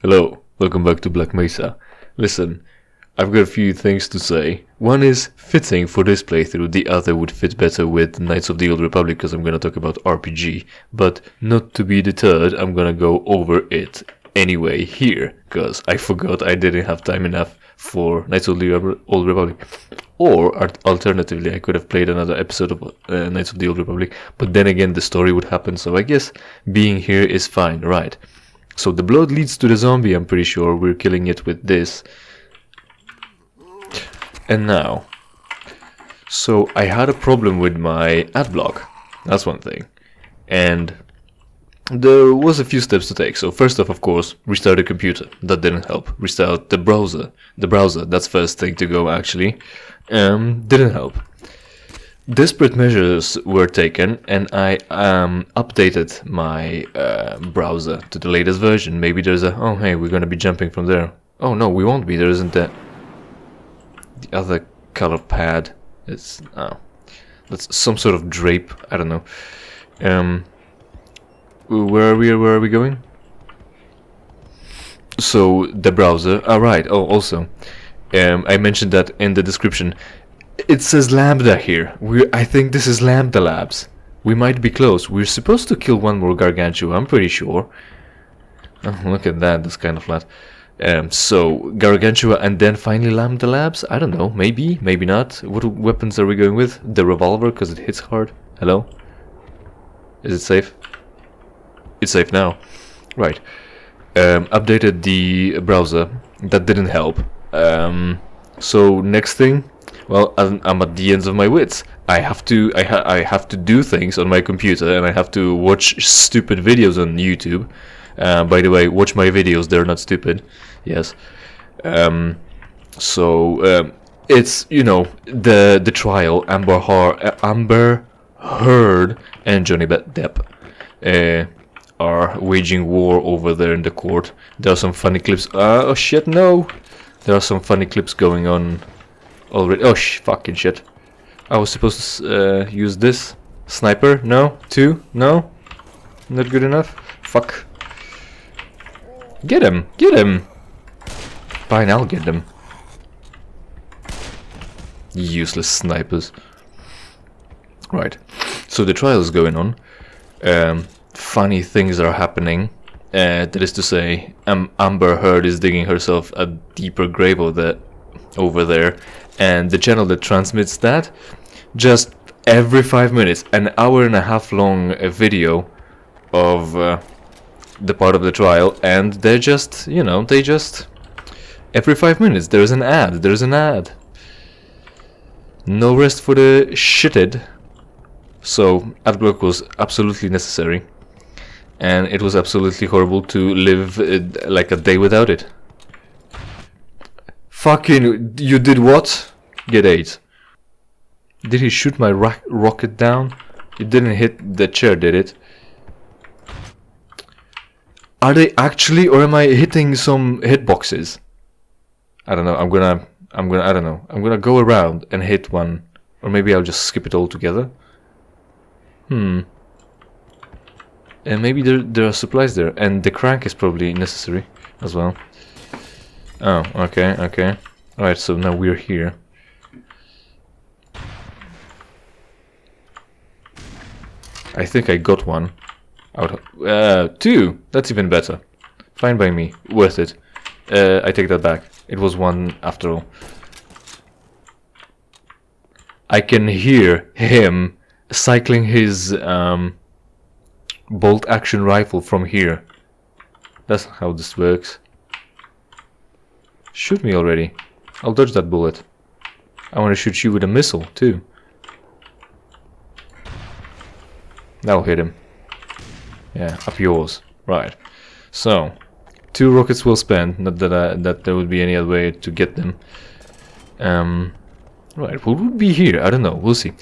Hello, welcome back to Black Mesa. Listen, I've got a few things to say. One is fitting for this playthrough, the other would fit better with Knights of the Old Republic because I'm gonna talk about RPG. But not to be deterred, I'm gonna go over it anyway here, because I forgot I didn't have time enough for Knights of the Old Republic. Or, alternatively, I could have played another episode of Knights of the Old Republic, but then again the story would happen, so I guess being here is fine, right? So the blood leads to the zombie, I'm pretty sure. We're killing it with this. And now. So I had a problem with my adblock. That's one thing. And there was a few steps to take. So first off, of course, restart the computer. That didn't help. Restart the browser. That's first thing to go, actually. Didn't help. Desperate measures were taken, and I updated my browser to the latest version. Maybe there's a, oh hey, we're gonna be jumping from there. Oh no, we won't be, there isn't that. The other color pad, it's, oh, that's some sort of drape, I don't know. Where are we going? So, the browser, alright, oh also, I mentioned that in the description. It says Lambda here. I think this is Lambda Labs. We might be close. We're supposed to kill one more Gargantua, I'm pretty sure. Oh, look at that, that's kind of flat. So, Gargantua and then finally Lambda Labs? I don't know, maybe, maybe not. What weapons are we going with? The revolver, because it hits hard. Hello? Is it safe? It's safe now. Right. Updated the browser. That didn't help. So, next thing. Well, I'm at the ends of my wits. I have to do things on my computer, and I have to watch stupid videos on YouTube. By the way, watch my videos; they're not stupid. Yes. It's, you know, the trial. Amber Heard and Johnny Depp are waging war over there in the court. There are some funny clips. Oh shit! No, there are some funny clips going on. Already. Oh fucking shit. I was supposed to use this sniper. No? Two? No? Not good enough? Fuck. Get him! Get him! Fine, I'll get them. Useless snipers. Right. So the trial is going on. Funny things are happening. That is to say, Amber Heard is digging herself a deeper grave over there. And the channel that transmits that, just every 5 minutes, an hour and a half long video of the part of the trial, and they're just, you know, every 5 minutes there's an ad. No rest for the shitted. So adblock was absolutely necessary, and it was absolutely horrible to live like a day without it. Fucking, you did what? Get 8. Did he shoot my rocket down? It didn't hit the chair, did it? Are they actually, or am I hitting some hitboxes? I don't know. I'm gonna go around and hit one, or maybe I'll just skip it altogether. And maybe there are supplies there, and the crank is probably necessary as well. Oh, okay. Alright, so now we're here. I think I got one. Out of, 2! That's even better. Fine by me. Worth it. I take that back. It was 1 after all. I can hear him cycling his bolt action rifle from here. That's how this works. Shoot me already. I'll dodge that bullet. I want to shoot you with a missile too. That'll hit him. Yeah, up yours. Right. So, 2 rockets will spend. Not that there would be any other way to get them. Right. What would be here? I don't know. We'll see.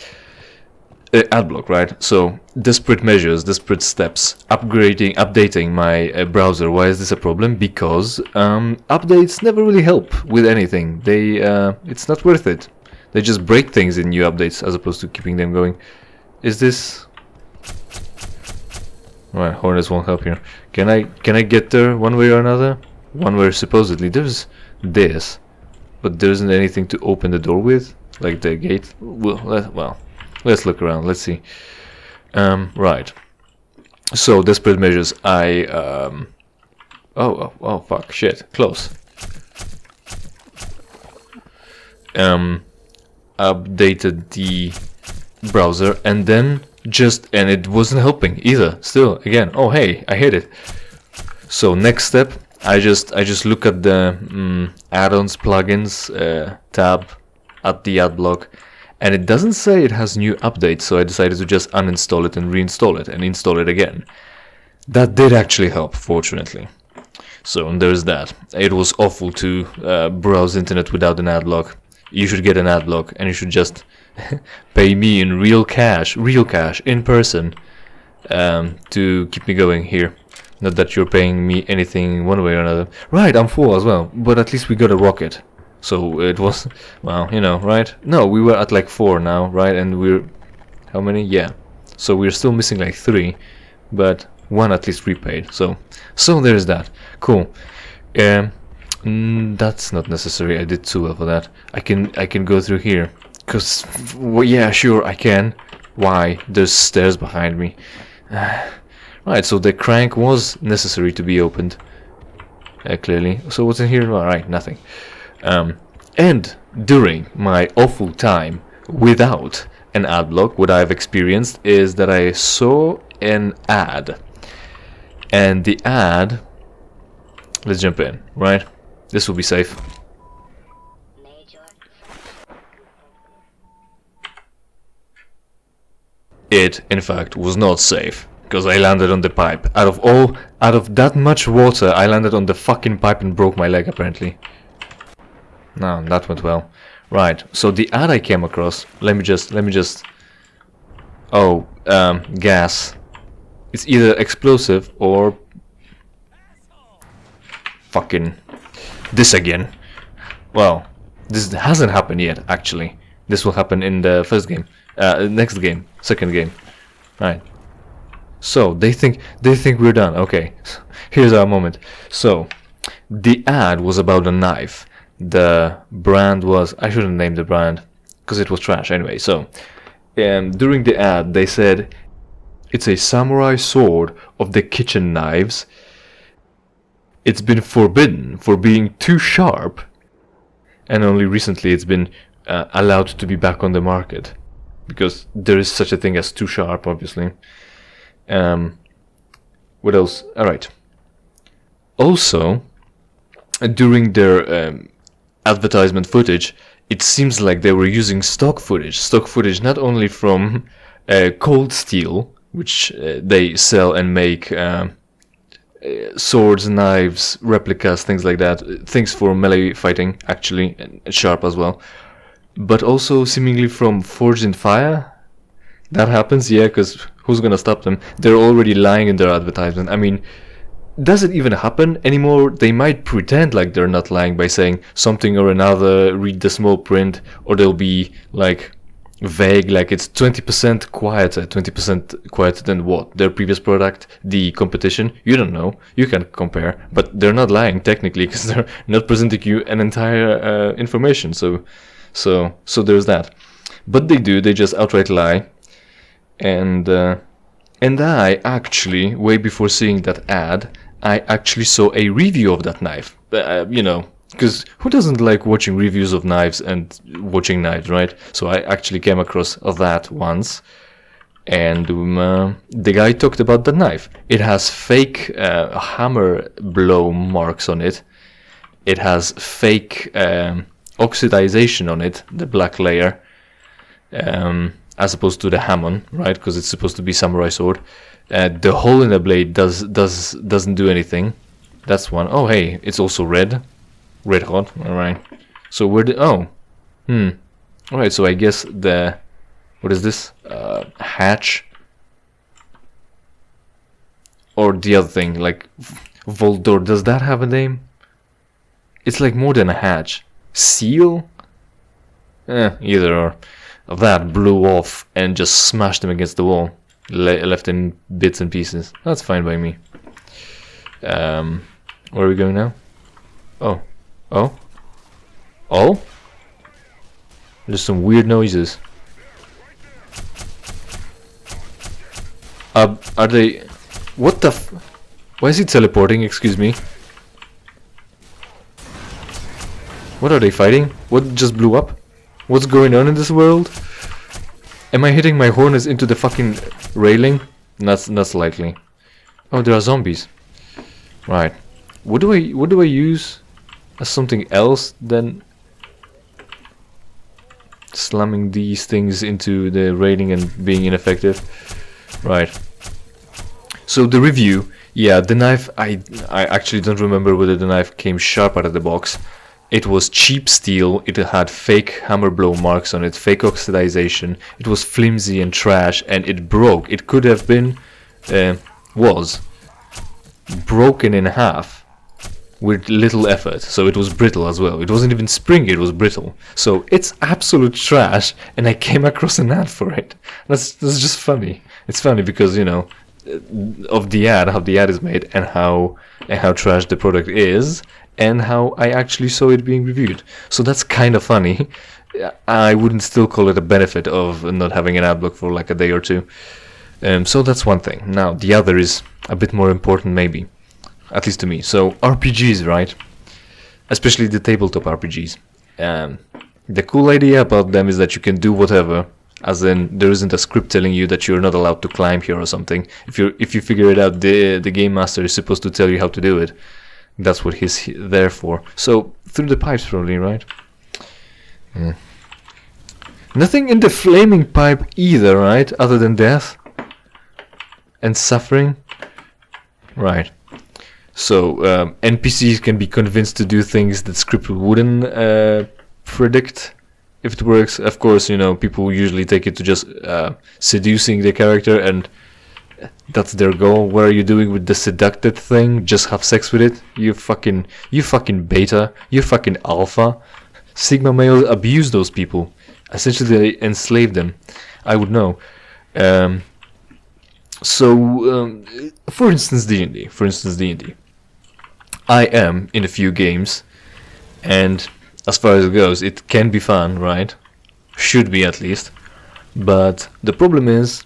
Adblock, right? So, desperate measures, desperate steps, updating my browser. Why is this a problem? Because updates never really help with anything. It's not worth it. They just break things in new updates as opposed to keeping them going. Is this? Right, Hornets won't help here. Can I get there one way or another? one where supposedly there's this, but there isn't anything to open the door with, like the gate. Well, let's look around. Let's see. Right. So desperate measures. Oh, fuck, shit, close. Updated the browser, and then and it wasn't helping either. Still, again, oh hey, I hit it. So next step, I just look at the add-ons, plugins tab at the adblock, and it doesn't say it has new updates. So I decided to just uninstall it and reinstall it and install it again. That did actually help, fortunately. So there's that. It was awful to browse internet without an adblock. You should get an adblock, and you should just pay me in real cash, in person, to keep me going here. Not that you're paying me anything one way or another. Right, I'm full as well, but at least we got a rocket. So it was, well, you know, right? No, we were at like 4 now, right? And we're, how many? Yeah. So we're still missing like 3, but 1 at least repaid. So there's that. Cool. That's not necessary. I did 2 well for that. I can go through here, cause well, yeah, sure I can. Why? There's stairs behind me. Right. So the crank was necessary to be opened. Clearly. So what's in here? All right, nothing. And during my awful time without an adblock, what I've experienced is that I saw an ad, and the ad. Let's jump in. Right. This will be safe. It, in fact, was not safe, because I landed on the pipe. Out of that much water, I landed on the fucking pipe and broke my leg, apparently. No, that went well. Right, so the ad I came across, let me just... Oh, gas. It's either explosive or... Fucking... This again. Well, this hasn't happened yet, actually. This will happen in the first game. Next game. Second game. Right. So, they think we're done. Okay. Here's our moment. So, the ad was about a knife. The brand was... I shouldn't name the brand, because it was trash anyway. So, during the ad, they said, it's a samurai sword of the kitchen knives. It's been forbidden for being too sharp, and only recently it's been allowed to be back on the market, because there is such a thing as too sharp, obviously. What else? Alright. Also, during their advertisement footage, it seems like they were using stock footage not only from Cold Steel, which they sell and make swords, knives, replicas, things like that, things for melee fighting, actually, and sharp as well, but also seemingly from Forged in Fire. That happens, yeah, because who's gonna stop them? They're already lying in their advertisement. I mean, does it even happen anymore? They might pretend like they're not lying by saying something or another, read the small print, or they'll be like vague, like it's 20% quieter than what? Their previous product, the competition? You don't know, you can compare, but they're not lying technically, because they're not presenting you an entire information, so there's that. But they just outright lie, and I actually, way before seeing that ad, I actually saw a review of that knife, you know, because who doesn't like watching reviews of knives and watching knives, right? So I actually came across that once, and the guy talked about the knife. It has fake hammer blow marks on it. It has fake oxidization on it, the black layer, as opposed to the hamon, right? Because it's supposed to be samurai sword. The hole in the blade doesn't do anything. That's one. Oh hey, it's also red hot. All right. So where the all right. So I guess the what is this hatch or the other thing like vault door? Does that have a name? It's like more than a hatch. Seal? Either or. That blew off and just smashed them against the wall, left in bits and pieces. That's fine by me. Where are we going now? Oh. Oh? Oh? There's some weird noises. Are they... What the f... Why is he teleporting? Excuse me. What are they fighting? What just blew up? What's going on in this world? Am I hitting my hornets into the fucking railing? That's likely. Oh, there are zombies. Right. What do I use as something else than slamming these things into the railing and being ineffective? Right. So the review, yeah, the knife, I actually don't remember whether the knife came sharp out of the box. It was cheap steel, it had fake hammer blow marks on it, fake oxidization, it was flimsy and trash, and it broke. It could have been, was broken in half with little effort, so it was brittle as well. It wasn't even springy, it was brittle. So it's absolute trash, and I came across an ad for it. That's just funny. It's funny because, you know, of the ad, how the ad is made, and how trash the product is, and how I actually saw it being reviewed. So that's kind of funny. I wouldn't still call it a benefit of not having an ad block for like a day or two. So that's one thing. Now the other is a bit more important, maybe, at least to me. So RPGs, right? Especially the tabletop RPGs. The cool idea about them is that you can do whatever. As in, there isn't a script telling you that you're not allowed to climb here or something. If you figure it out, the game master is supposed to tell you how to do it. That's what he's there for. So through the pipes, probably, right? Yeah. Nothing in the flaming pipe either, right? Other than death and suffering, right? So NPCs can be convinced to do things that script wouldn't predict. If it works, of course, you know, people usually take it to just seducing the character, and that's their goal. What are you doing with the seducted thing? Just have sex with it? You fucking beta. You fucking alpha. Sigma males abuse those people. Essentially, they enslave them. I would know. For instance, D&D. I am in a few games, and as far as it goes, it can be fun, right? Should be, at least. But the problem is,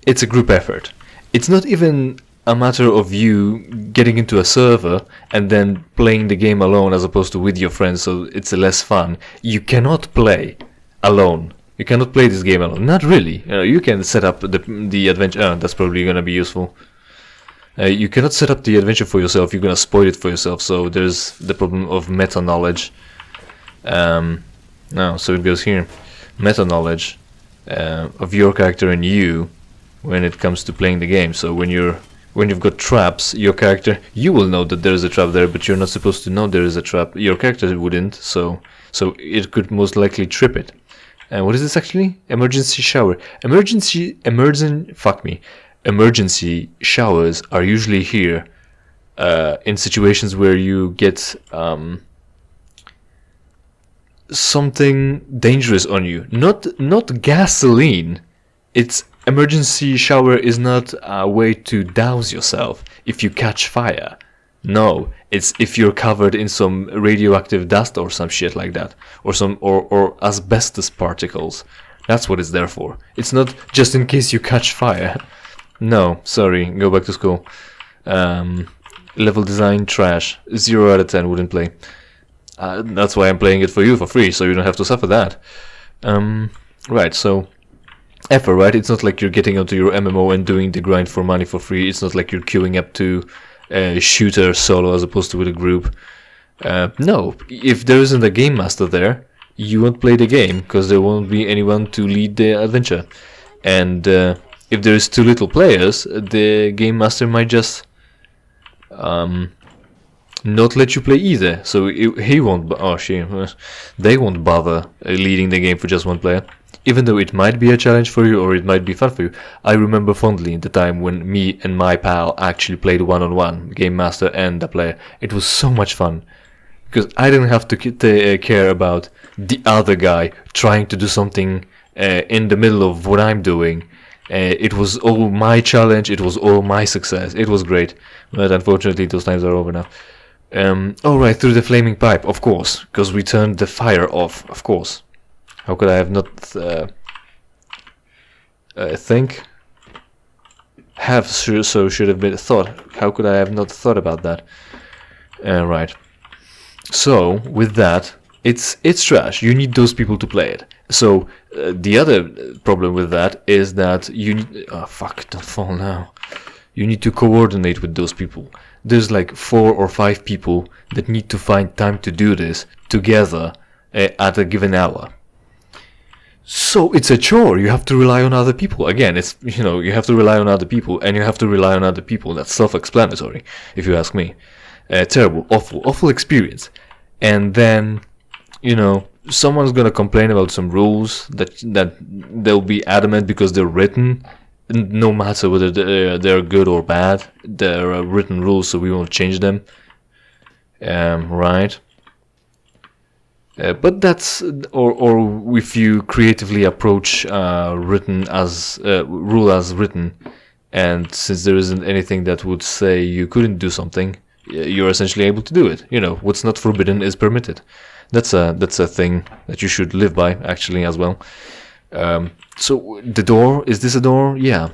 it's a group effort. It's not even a matter of you getting into a server and then playing the game alone as opposed to with your friends, so it's less fun. You cannot play alone. You cannot play this game alone. Not really. You can set up the adventure. That's probably going to be useful. You cannot set up the adventure for yourself. You're going to spoil it for yourself. So there's the problem of meta knowledge. So it goes here. Meta knowledge of your character and you when it comes to playing the game. So when you've got traps, your character, you will know that there is a trap there, but you're not supposed to know there is a trap. Your character wouldn't, so it could most likely trip it. And what is this actually? Emergency shower. Emergency showers are usually here in situations where you get something dangerous on you. Not gasoline. It's emergency shower is not a way to douse yourself if you catch fire. No, it's if you're covered in some radioactive dust or some shit like that, or asbestos particles. That's what it's there for. It's not just in case you catch fire. No, sorry, go back to school. Level design trash. 0 out of 10, wouldn't play. That's why I'm playing it for you for free, so you don't have to suffer that. Right, so effort, right? It's not like you're getting onto your MMO and doing the grind for money for free. It's not like you're queuing up to shooter solo as opposed to with a group. No, if there isn't a game master there, you won't play the game because there won't be anyone to lead the adventure. And if there is too little players, the game master might just not let you play either. So he won't. They won't bother leading the game for just one player. Even though it might be a challenge for you or it might be fun for you. I remember fondly the time when me and my pal actually played one-on-one, game master and the player. It was so much fun. Because I didn't have to care about the other guy trying to do something in the middle of what I'm doing. It was all my challenge, it was all my success. It was great. But unfortunately those times are over now. Oh right, through the flaming pipe, of course, because we turned the fire off, of course. How could I have not think? So should have been thought. How could I have not thought about that? Right. So with that, it's trash. You need those people to play it. So the other problem with that is that you need. Oh fuck! Don't fall now. You need to coordinate with those people. There's like 4 or 5 people that need to find time to do this together at a given hour. So it's a chore. You have to rely on other people. Again, it's, you know, you have to rely on other people, and you have to rely on other people. That's self-explanatory, if you ask me. Terrible, awful experience. And then, you know, someone's gonna complain about some rules that they'll be adamant because they're written. No matter whether they're good or bad, they're written rules, so we won't change them. Right. But that's, or if you creatively approach written as rule as written, and since there isn't anything that would say you couldn't do something, you're essentially able to do it. You know, what's not forbidden is permitted. That's a thing that you should live by, actually, as well. So the door, is this a door? Yeah,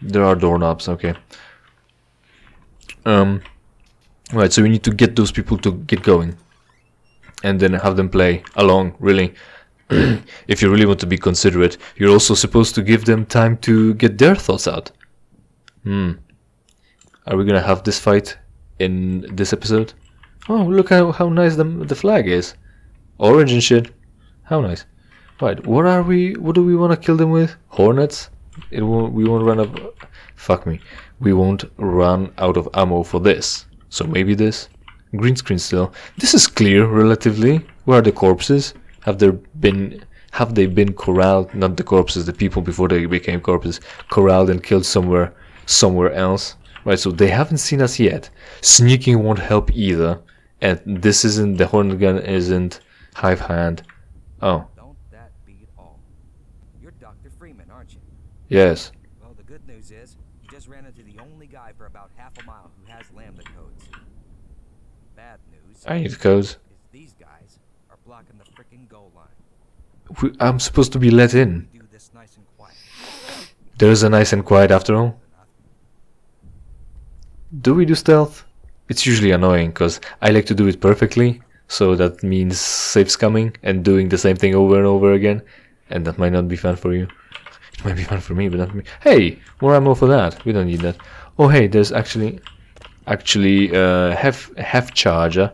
there are doorknobs. Okay. Right. So we need to get those people to get going, and then have them play along. Really, if you really want to be considerate, you're also supposed to give them time to get their thoughts out. Are we gonna have this fight in this episode? Oh, look how nice the flag is, orange and shit. How nice. Right, what do we want to kill them with? Hornets? We won't run out. Fuck me. We won't run out of ammo for this. So maybe this. Green screen still. This is clear relatively. Where are the corpses? Have they been corralled? Not the corpses, the people before they became corpses. Corralled and killed somewhere else. Right, so they haven't seen us yet. Sneaking won't help either. And this isn't, the hornet gun isn't hive hand. Oh. Yes. Well, the good news is, you just ran into the only guy for about half a mile who has lambda codes. Bad news. I need codes. Is these guys are blocking the frickin' goal line. I'm supposed to be let in. Do this nice and quiet. There's a nice and quiet after all. Do we do stealth? It's usually annoying because I like to do it perfectly. So that means safe scumming and doing the same thing over and over again. And that might not be fun for you. It might be fun for me, but not for me. Hey, more ammo for that. We don't need that. Oh, hey, there's actually half charger.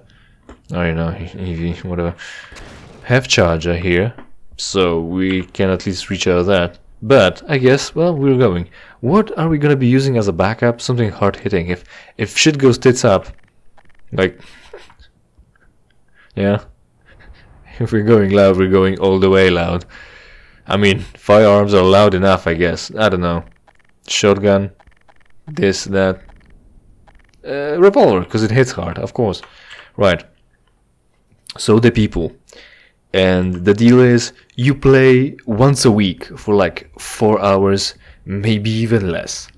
Oh, you know, EV, whatever. Half charger here, so we can at least reach out of that. But I guess, well, we're going. What are we gonna be using as a backup? Something hard hitting. If shit goes tits up, like, yeah. If we're going loud, we're going all the way loud. I mean, firearms are loud enough, I guess. I don't know. Shotgun, this, that. Revolver, because it hits hard, of course. Right. So the people. And the deal is, you play once a week for like 4 hours, maybe even less.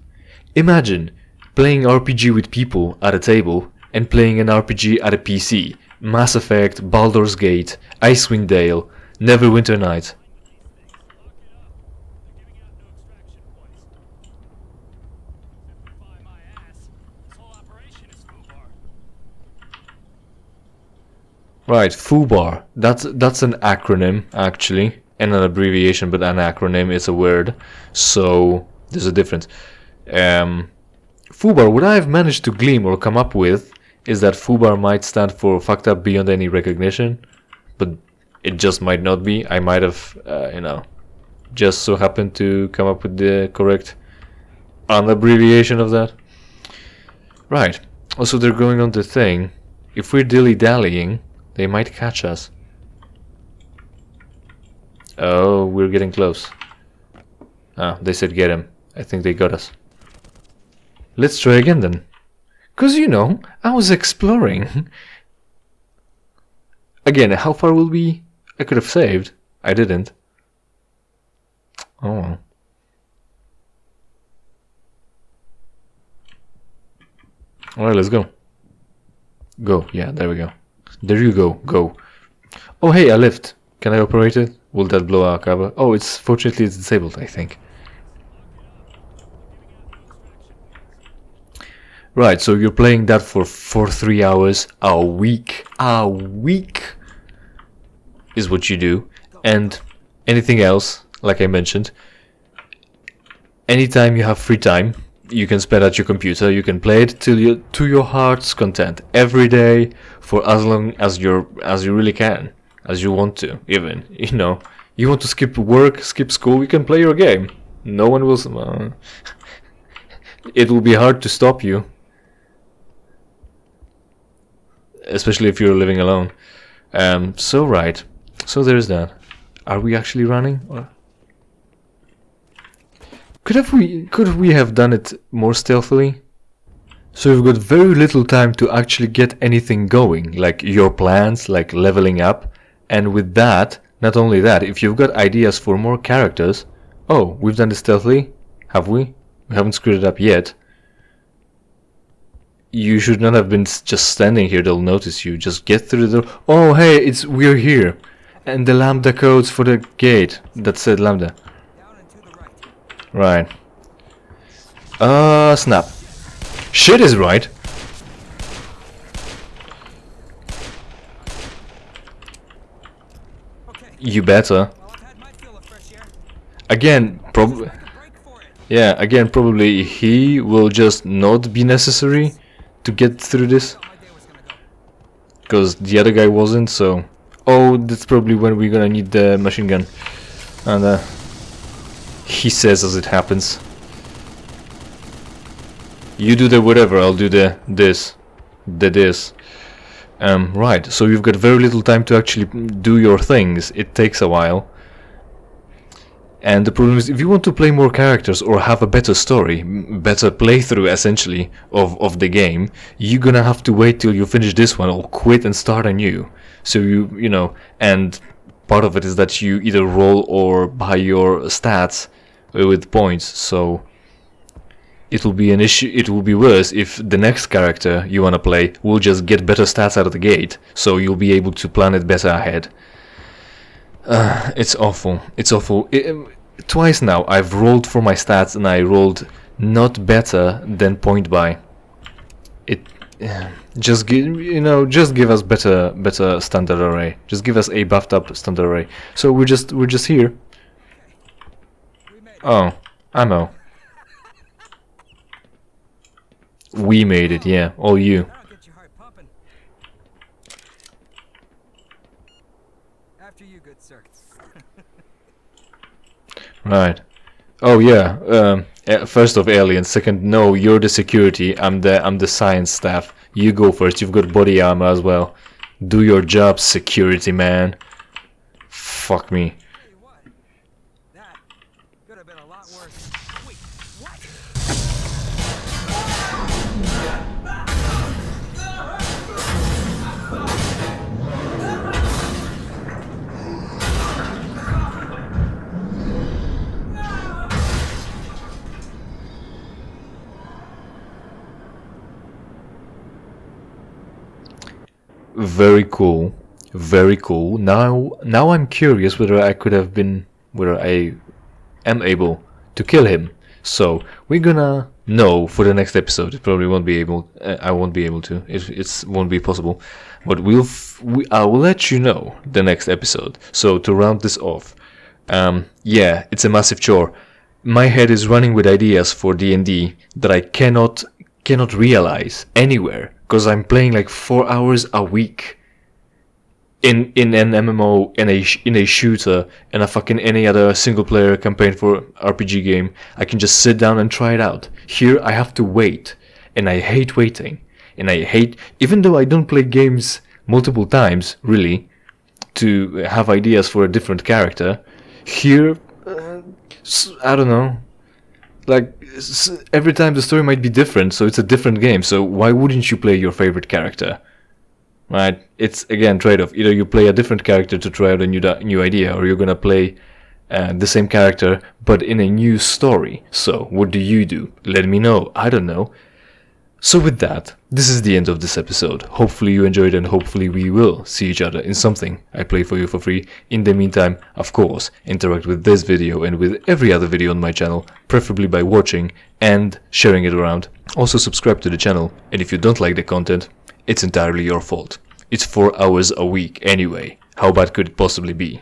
Imagine playing RPG with people at a table and playing an RPG at a PC. Mass Effect, Baldur's Gate, Icewind Dale, Neverwinter Nights. Right, FUBAR. That's an acronym actually, and an abbreviation, but an acronym is a word, so there's a difference. FUBAR, what I've managed to glean or come up with is that FUBAR might stand for fucked up beyond any recognition, but it just might not be. I might have, just so happened to come up with the correct abbreviation of that. Right. Also, they're going on the thing. If we're dilly-dallying, they might catch us. Oh, we're getting close. Ah, they said get him. I think they got us. Let's try again then. 'Cause you know, I was exploring. Again, how far will we? I could have saved. I didn't. Oh well. Alright, let's go. Go. Yeah, there we go. There you go. Go. Oh, hey, a lift. Can I operate it? Will that blow our cover? Oh, fortunately it's disabled, I think. Right, so you're playing that for 3 hours a week. A week is what you do. And anything else, like I mentioned, anytime you have free time, you can spend at your computer. You can play it to your heart's content every day for as long as you really can, as you want to. Even you want to skip work, skip school, you can play your game. No one will. It will be hard to stop you, especially if you're living alone. So right. So there's that. Are we actually running? Or could we have done it more stealthily? So we've got very little time to actually get anything going, like your plans, like leveling up. And with that, not only that, if you've got ideas for more characters, oh, we've done it stealthily, have we? We haven't screwed it up yet. You should not have been just standing here, they'll notice you. Just get through the door. Oh, hey, we're here. And the lambda codes for the gate that said lambda. Right. Snap. Shit is right. You better. Again, probably. Yeah, again, probably he will just not be necessary to get through this. Because the other guy wasn't, so. Oh, that's probably when we're gonna need the machine gun. And he says as it happens. You do the whatever, I'll do the this. Right, so you've got very little time to actually do your things. It takes a while. And the problem is, if you want to play more characters or have a better story, better playthrough essentially of the game, you're gonna have to wait till you finish this one or quit and start anew. So you know, and part of it is that you either roll or buy your stats with points. So it will be an issue. It will be worse if the next character you wanna play will just get better stats out of the gate. So you'll be able to plan it better ahead. It's awful. It's awful. Twice now I've rolled for my stats and I rolled not better than point buy. Just give us better standard array. Just give us a buffed up standard array. So we're just here. Oh, ammo. We made it, yeah. All you. Right. Oh yeah. First of aliens. Second, no, you're the security. I'm the science staff. You go first. You've got body armor as well. Do your job, security man. Fuck me. That could have been a lot worse. Wait, what? Very cool. Very cool. Now I'm curious whether I am able to kill him. So we're gonna know for the next episode. It probably won't be able. I won't be able to. It won't be possible. But I will let you know the next episode. So to round this off, yeah, it's a massive chore. My head is running with ideas for D&D that I cannot realize anywhere because I'm playing like 4 hours a week. In an MMO, in a shooter, in a fucking any other single player campaign for RPG game, I can just sit down and try it out. Here I have to wait, and I hate waiting. And I hate, even though I don't play games multiple times, really, to have ideas for a different character, here, I don't know, like every time the story might be different, so it's a different game. So why wouldn't you play your favorite character? Right, it's again trade-off. Either you play a different character to try out a new idea, or you're gonna play the same character but in a new story. So what do? Let me know. I don't know. So with that, this is the end of this episode. Hopefully you enjoyed and hopefully we will see each other in something I play for you for free. In the meantime, of course, interact with this video and with every other video on my channel, preferably by watching and sharing it around. Also subscribe to the channel, and if you don't like the content, it's entirely your fault. It's 4 hours a week anyway. How bad could it possibly be?